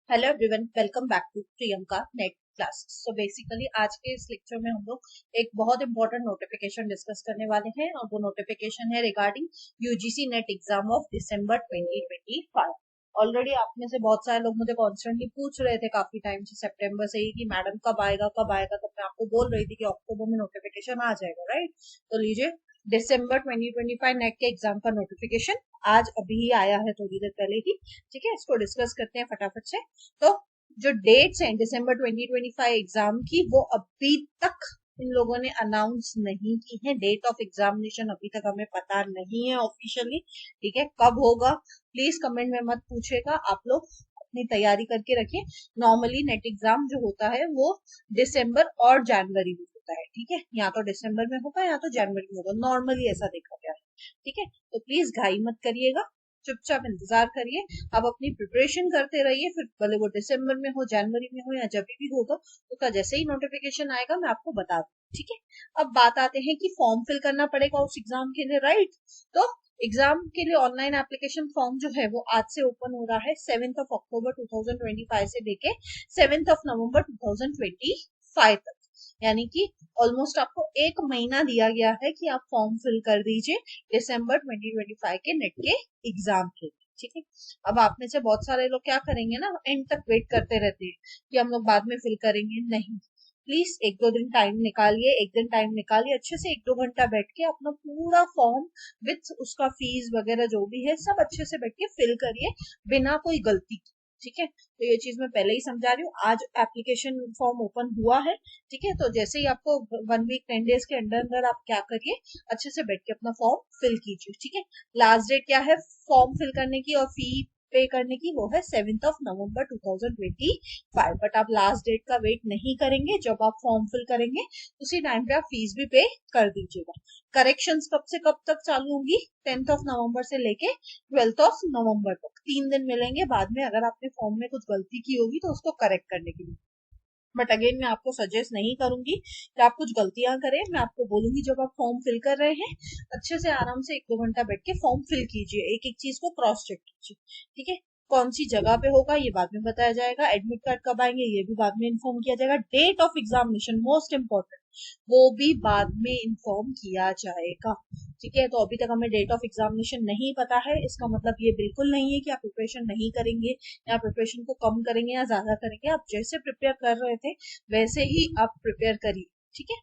Hello everyone, welcome back to Priyanka net class. So basically आज के इस लेक्चर में हम लोग एक बहुत इंपॉर्टेंट नोटिफिकेशन डिस्कस करने वाले हैं और वो नोटिफिकेशन है regarding UGC net exam of December 2025। Already आप में से बहुत सारे लोग मुझे कॉन्स्टेंटली पूछ रहे थे काफी टाइम से, सितंबर से ही, कि मैडम कब आएगा कब आएगा। तो मैं आपको बोल रही थी कि अक्टूबर में नोटिफिकेशन आ जाएगा, राइट। तो लीजिए, दिसंबर 2025 नेट के एग्जाम का नोटिफिकेशन आज अभी ही आया है, थोड़ी देर पहले ही। ठीक है, इसको डिस्कस करते हैं फटाफट से। तो जो डेट्स हैं दिसंबर 2025 एग्जाम की, वो अभी तक इन लोगों ने अनाउंस नहीं की है। डेट ऑफ एग्जामिनेशन अभी तक हमें पता नहीं है ऑफिशियली। ठीक है, कब होगा प्लीज कमेंट में मत पूछेगा, आप लोग अपनी तैयारी करके रखिए। नॉर्मली नेट एग्जाम जो होता है वो दिसंबर और जनवरी में होता है। ठीक है, या तो दिसंबर में होगा या तो जनवरी में होगा, नॉर्मली ऐसा देखा गया है। ठीक है, तो प्लीज घाई मत करिएगा, चुपचाप इंतजार करिए। आप अपनी प्रिपरेशन करते रहिए, फिर भले वो दिसंबर में हो, जनवरी में हो या जब भी होगा, उसका जैसे ही नोटिफिकेशन आएगा मैं आपको बता दूँ। ठीक है, अब बात आते हैं कि फॉर्म फिल करना पड़ेगा उस एग्जाम के लिए, राइट। तो एग्जाम के लिए ऑनलाइन एप्लीकेशन फॉर्म जो है वो आज से ओपन हो रहा है, 7 अक्टूबर 2025 से लेके 7 नवंबर 2025 तक। यानी कि ऑलमोस्ट आपको एक महीना दिया गया है कि आप फॉर्म फिल कर दीजिए दिसंबर 2025 के नेट के एग्जाम के लिए। ठीक है, अब आप में से बहुत सारे लोग क्या करेंगे ना, एंड तक वेट करते रहते हैं कि हम लोग बाद में फिल करेंगे। नहीं, प्लीज एक दो दिन टाइम निकालिए, एक दिन टाइम निकालिए, अच्छे से 1-2 घंटा बैठ के अपना पूरा फॉर्म विथ उसका फीस वगैरह जो भी है सब अच्छे से बैठ के फिल करिए, बिना कोई गलती के। ठीक है, तो ये चीज मैं पहले ही समझा रही हूँ। आज एप्लीकेशन फॉर्म ओपन हुआ है। ठीक है, तो जैसे ही आपको 1 वीक 10 डेज के अंदर अंदर आप क्या करिए, अच्छे से बैठ के अपना फॉर्म फिल कीजिए। ठीक है, लास्ट डेट क्या है फॉर्म फिल करने की और फी पे करने की, वो है 7 नवंबर 2025। बट आप लास्ट डेट का वेट नहीं करेंगे, जब आप फॉर्म फिल करेंगे उसी टाइम पे आप फीस भी पे कर दीजिएगा। करेक्शंस कब से कब तक चालू होंगी, 10 नवंबर से लेके 12 नवंबर तक, 3 दिन मिलेंगे बाद में अगर आपने फॉर्म में कुछ गलती की होगी तो उसको करेक्ट करने के लिए। बट अगेन मैं आपको सजेस्ट नहीं करूंगी कि आप कुछ गलतियां करें। मैं आपको बोलूंगी जब आप फॉर्म फिल कर रहे हैं, अच्छे से आराम से 1-2 घंटा बैठ के फॉर्म फिल कीजिए, एक एक चीज को क्रॉस चेक कीजिए। ठीक है, कौन सी जगह पे होगा ये बाद में बताया जाएगा, एडमिट कार्ड कब आएंगे ये भी बाद में इन्फॉर्म किया जाएगा, date of examination most important, वो भी बाद में इन्फॉर्म किया जाएगा। ठीक है, तो अभी तक हमें डेट ऑफ एग्जामिनेशन नहीं पता है, इसका मतलब ये बिल्कुल नहीं है कि आप प्रिपरेशन नहीं करेंगे या प्रिपरेशन को कम करेंगे या ज्यादा करेंगे। आप जैसे प्रिपेयर कर रहे थे वैसे ही आप प्रिपेयर करिए। ठीक है,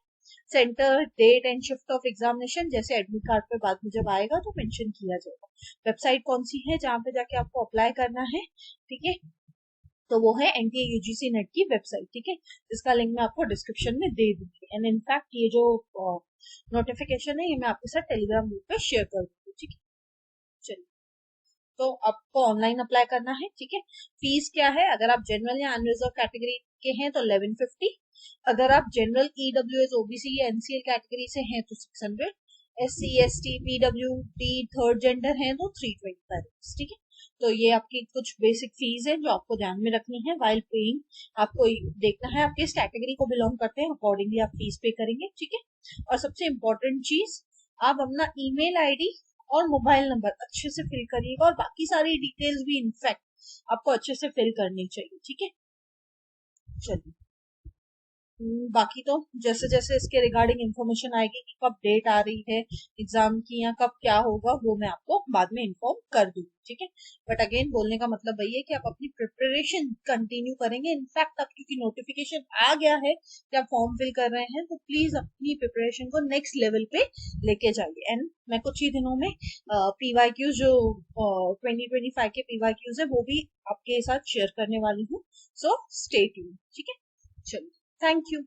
centre date and shift of examination जैसे एडमिट कार्ड पे बाद में जब आएगा तो मेंशन किया जाएगा। वेबसाइट कौन सी है जहाँ पे जाके आपको अप्लाई करना है, ठीक है, तो वो है एनटीए यूजीसी नेट की वेबसाइट। ठीक है, जिसका लिंक मैं आपको डिस्क्रिप्शन में दे दूंगी। एंड इनफैक्ट ये जो नोटिफिकेशन है ये मैं आपके साथ टेलीग्राम ग्रुप पे शेयर कर दूंगी। ठीक है, चलिए, तो आपको ऑनलाइन अप्लाई करना है। ठीक है, फीस क्या है, अगर आप जनरल या अनरिजर्व कैटेगरी के हैं तो 1150, अगर आप जनरल ईडब्ल्यूएस ओबीसी या एनसीएल कैटेगरी से हैं तो 600, SC ST PWD third gender हैं तो 325। ठीक है, तो ये आपकी कुछ बेसिक फीस है जो आपको ध्यान में रखनी है वाइल पेइंग। आपको देखना है आप किस कैटेगरी को बिलोंग करते हैं, अकॉर्डिंगली आप फीस पे करेंगे। ठीक है, और सबसे इम्पोर्टेंट चीज, आप अपना ईमेल आईडी और मोबाइल नंबर अच्छे से फिल करिएगा, और बाकी सारी डिटेल्स भी इनफैक्ट आपको अच्छे से फिल करनी चाहिए। ठीक है, चलिए, बाकी तो जैसे जैसे इसके रिगार्डिंग इंफॉर्मेशन आएगी कि कब डेट आ रही है एग्जाम की या कब क्या होगा, वो मैं आपको बाद में इन्फॉर्म कर दूंगी। ठीक है, बट अगेन बोलने का मतलब वही है कि आप अपनी प्रिपरेशन कंटिन्यू करेंगे। इनफैक्ट अब क्योंकि नोटिफिकेशन आ गया है कि आप फॉर्म फिल कर रहे हैं, तो प्लीज अपनी प्रिपरेशन को नेक्स्ट लेवल पे लेके जाइए। एंड मैं कुछ ही दिनों में पीवाईक्यूज जो 2025 के पीवाईक्यूज है वो भी आपके साथ शेयर करने वाली हूँ, सो स्टे ट्यून्ड। ठीक है, चलिए, थैंक यू।